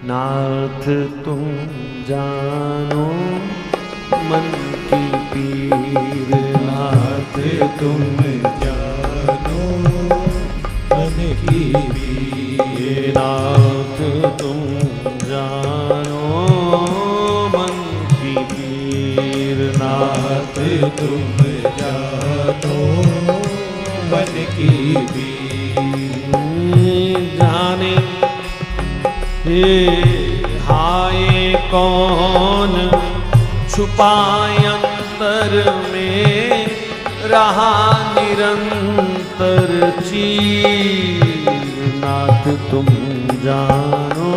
नाथ तुम जानो मन की पीर, नाथ तुम जानो मन की पीर, नाथ तुम जानो मन की पीर, नाथ तुम जानो मन की पीर। जाने हे हाय कौन छुपाए अंतर में रहा निरंतर चीर, नाथ तुम जानो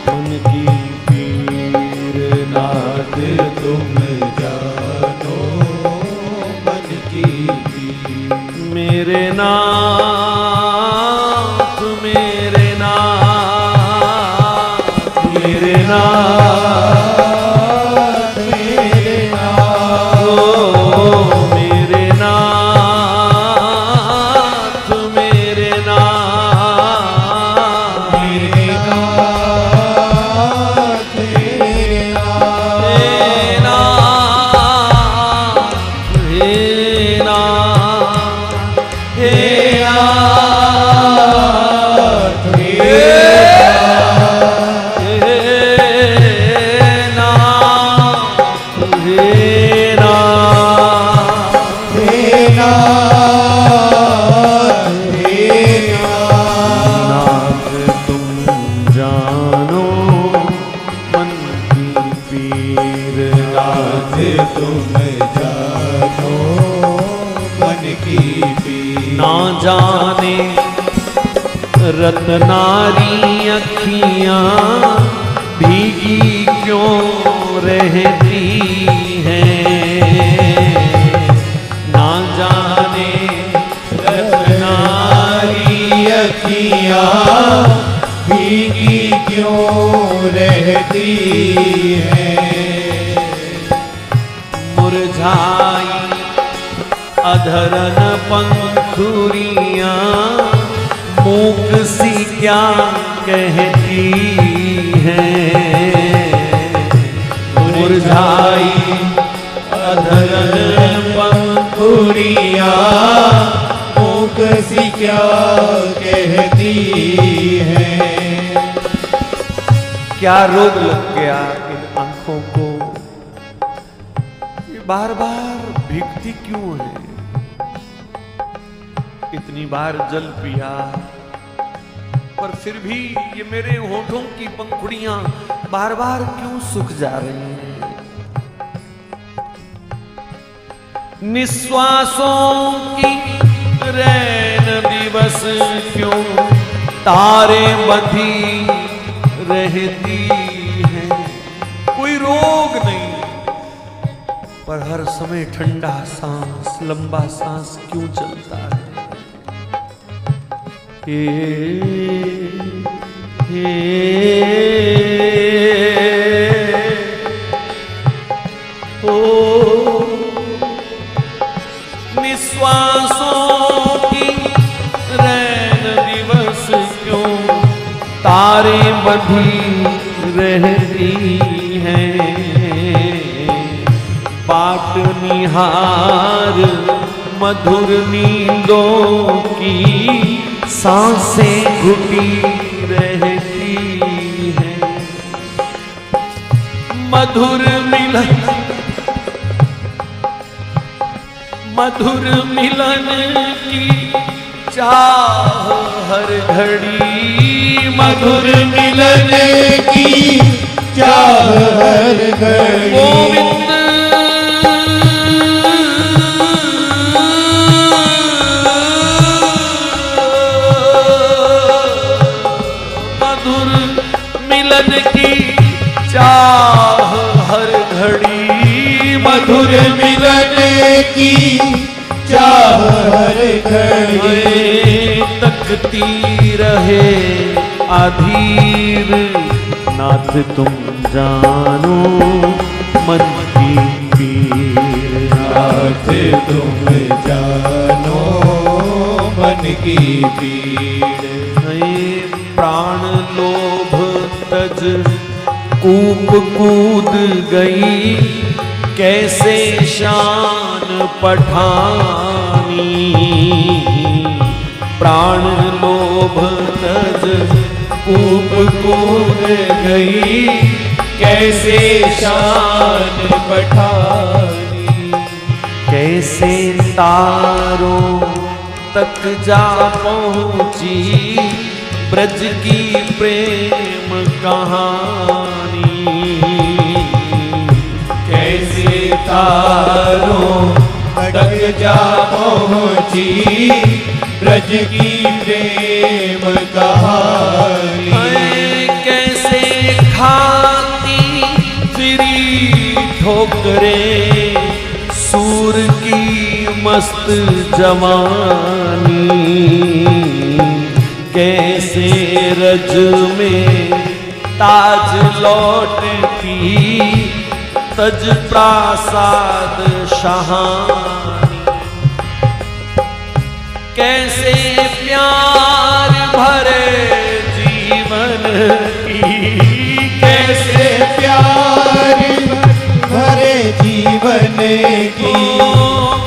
मन की पीर, नाथ तुम जानो मन की पीर। मेरे नाथ मेरे नाथ मेरे नाथ मेरे नाथ, ओ मेरे नाथ मेरे नाथ मेरे नाथ, मेरे नाथ, हे नाथ हे नाथ हे नाथ हे नाथ हे नाथ, हे नाथ तुम जानो मन की पीर, नाथ तुम जानो मन की पीर। ना जाने रत्नारी अखियां भीगी क्यों रहती हैं, ना जाने रत्नारी अखियाँ भीगी क्यों रहती हैं, मुरझाई अधरन पंखुरियां मूक सी क्या कहती हैं, मुरझाई अधरन पंखुड़ियाँ मूक सी क्या कहती हैं। क्या रोग लग गया इन आंखों को, ये बार बार भीगती क्यों है, इतनी बार जल पिया पर फिर भी ये मेरे होठों की पंखुड़ियां बार बार क्यों सूख जा रही हैं, निश्वासों की रैन दिवस क्यों तारे बंधी रहती हैं, कोई रोग नहीं पर हर समय ठंडा सांस लंबा सांस क्यों चलता है, हे ओ निश्वासों की रैन दिवस क्यों तारे बंधी रहती हैं, बाट निहार मधुर नींदों की सांसें घुटी रहती हैं, मधुर मिलन की चाह हर घड़ी, मधुर मिलन की चाह हर घड़ी, गोविंद मधुर मिलन की चाह हर घड़ी, मधुर मिलन की चाह हर घड़ी, तकती रहे अधीर, नाथ तुम जानो मन की पीर, नाथ तुम जानो मन की पीड़। प्राण लोभ तज कूप कूद गई कैसे शान पठानी। प्राण लोभ तज कूप कूद गई कैसे शान पठानी। कैसे तारों तक जा पहुंची ब्रज की प्रेम कहानी। कैसे तारों तक जा पहुंची ब्रज की प्रेम कहानी। कैसे खाती फिरी ठोकरें सूर की मस्त जवानी। कैसे रज में ताज लौटती तज प्रासाद शहानी। कैसे प्यार भरे जीवन की। कैसे प्यार भरे जीवन की।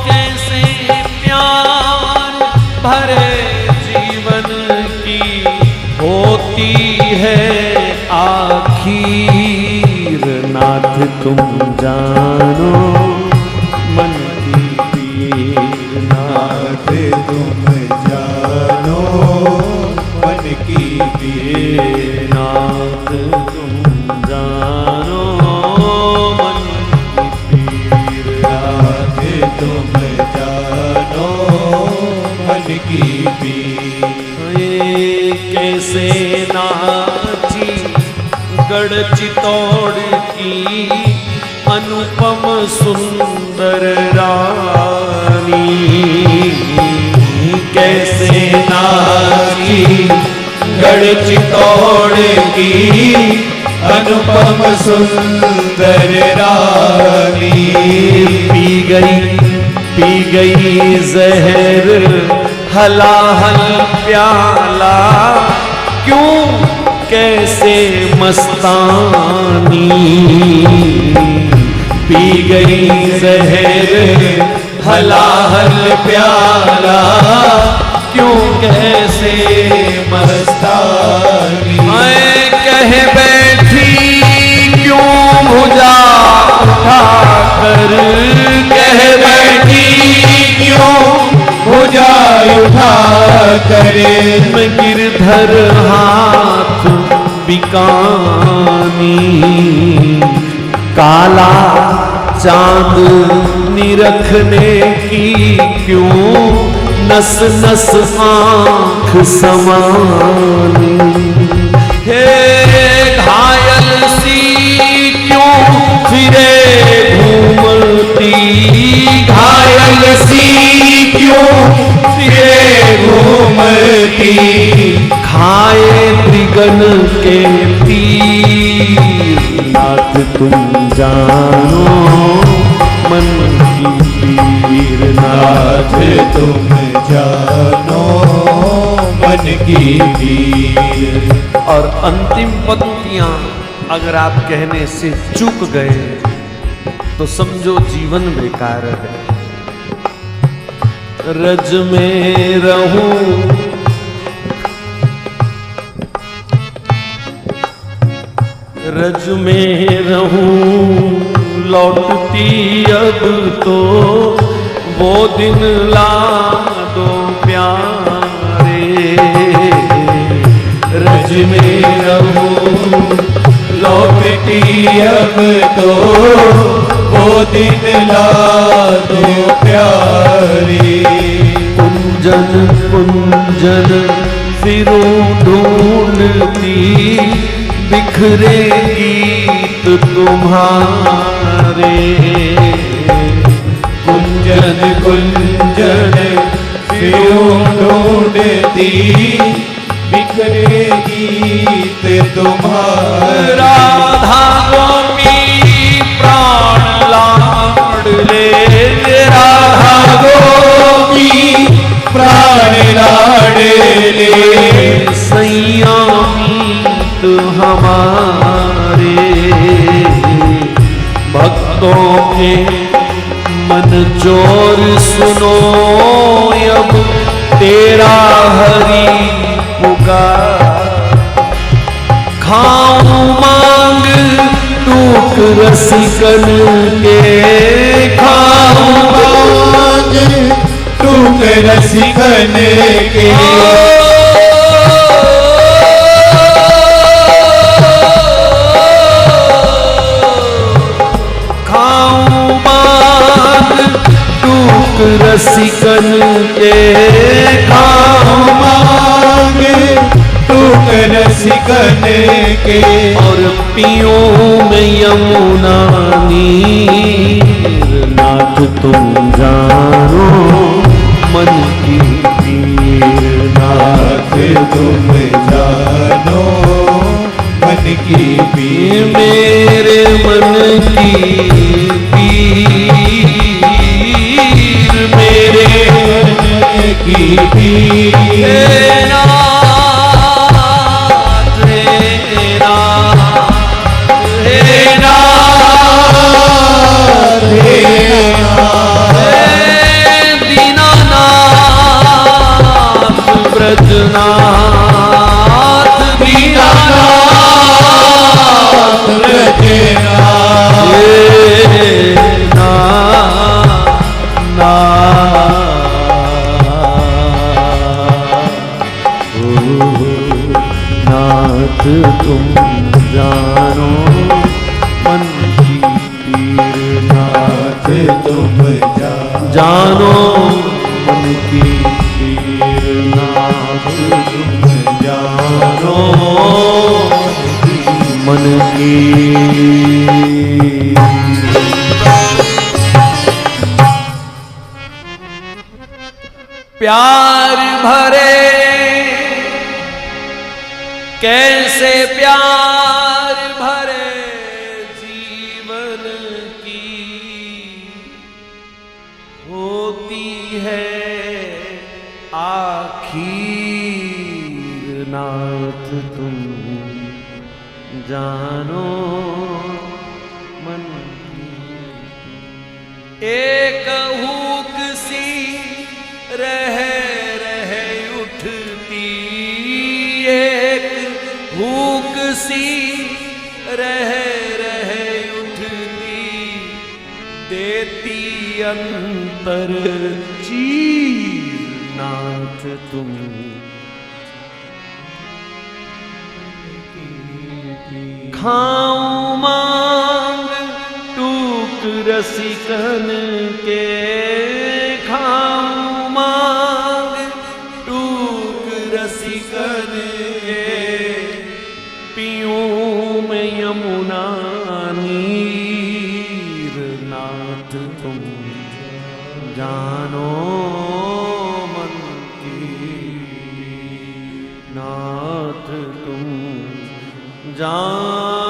कैसे प्यार भरे जीवन की होती है आखिर। नाथ तुम जानो मन की पीर। नाथ तुम जानो मन की पीर। नाथ तुम जानो मन की पीर। नाथ तुम जानो मन की पीर। कैसे नाची गढ़ चितौड़ की अनुपम सुंदर रानी। कैसे नाची गढ़ चितौड़ की अनुपम सुंदर रानी। पी गई जहर हलाहल प्याला क्यों कैसे मस्तानी। पी गई जहर हलाहल प्याला क्यों कैसे मस्तानी। मैं कह बैठी क्यों भुजा उठा कर। कह बैठी क्यों भुजा उठा करे। मैं गिरधर हाथ बिकानी। काला चांद निरखने की क्यों नस नस आँख समानी। हे घायल सी क्यों फिरे घूमती। घायल सी क्यों फिरे घूमती। खाए त्रिगन के तीर। नाथ तुम जानो मन की पीर। नाथ तुम जानो मन की पीर। और अंतिम पंक्तियां अगर आप कहने से चूक गए तो समझो जीवन बेकार है। रज में रहूं रज में रहूं लौटती अब तो वो दिन ला दो प्यारे। रज में रहूं लौटती अब तो वो दिन ला दो प्यारे। कुंजन कुंजन फिरूं ढूंढती बिखरे गीत तुम्हारे। कुंजन कुंजन फिरूं ढूंढती बिखरे गीत तुम्हारे। राधा गोपी प्राण लाडले। राधा गोपी प्राण लाडले। सैया मीत हमारे भक्तों के मन चोर सुनो अब तेरा हरि पुकार। खाऊं मांग टूक रसिकन के, खाऊं मांग टूक रसिकन के। खाऊं मांग टूक रसिकन के, खाऊं मांग टूक रसिकन के। और पियूं में यमुना नीर। नाथ तुम जानो मन की पीर। नाथ तुम जानो मन की पीर। मेरे मन की पीर, मेरे मन की पीर। ब्रजनाथ दीनानाथ नाथ तुम जानो मन की पीर। नाथ तुम जानो मन की पीर। नाथ तुम जानो मन की। प्यार भरे कैसे प्यार भरे जीवन की होती है आखिर। नाथ तुम जानो मन की। एक हुक सी रह रह उठती, एक हुक सी रह रह उठती, देती अंतर चीर। नाथ तुम खाऊं मांग टूक रसिकन के, खाऊं मांग टूक रसिकन के। पीऊं में यमुना नीर। नाथ तुम जानो मन की। नाथ तुम जानो